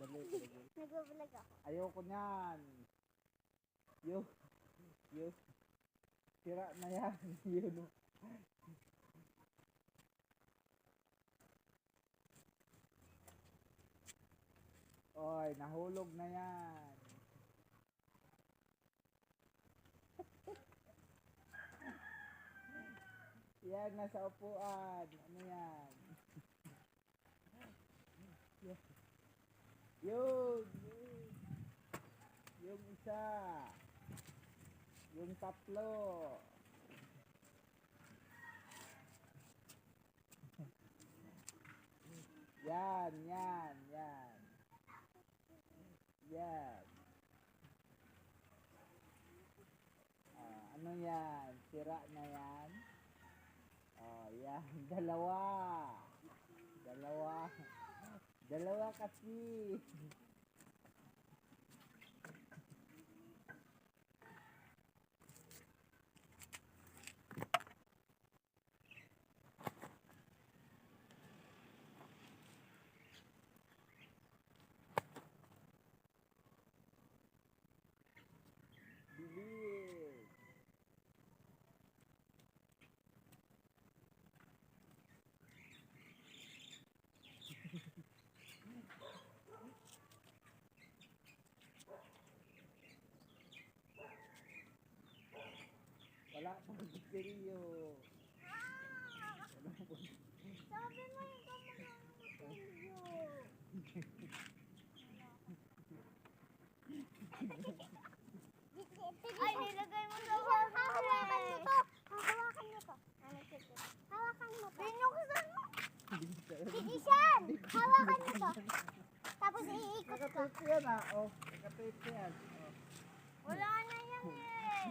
Dali, dali. Nag-vlog ako. Ayoko niyan. Yo. Sira na yan. Yun. Oy, nahulog na yan. Yan, nasa upuan. Ano yan? Yun. Yung isa. Yung tatlo. Yan. Yan. Ano yan? Sira na yan? Yan. Dalawa kasi. Bilis. Wala pang bateryo. Sabi mo yung kamay Ay, nilagay mo sa hawakan mo to. Hawakan mo to. Hawakan mo to. Binuksan mo. Bigisan. Hawakan mo to. Tapos iikot ko. Nakatape yan ah. Nakatape yan. Wala na yan eh.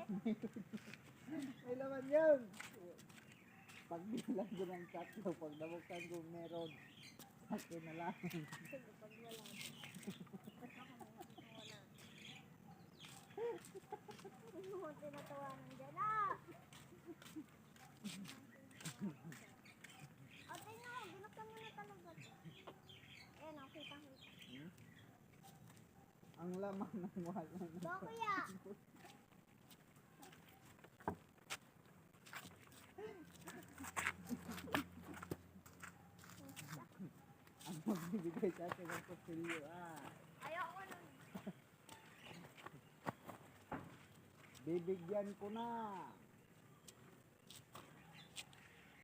May laman yun. Pag bilang ko ng tatlo, pag nabuksan ko meron. Akin na lang. Sige, pag wala. Ano mo tinatawanan dyan ah? O, tingnan mo, binuksan mo na talaga. Ayan o, kitang-kita. Ang laman ng wala na. Ba, kuya? Ang magbibigay sa akin ng kutsilyo Ayoko nun. Bibigyan ko na.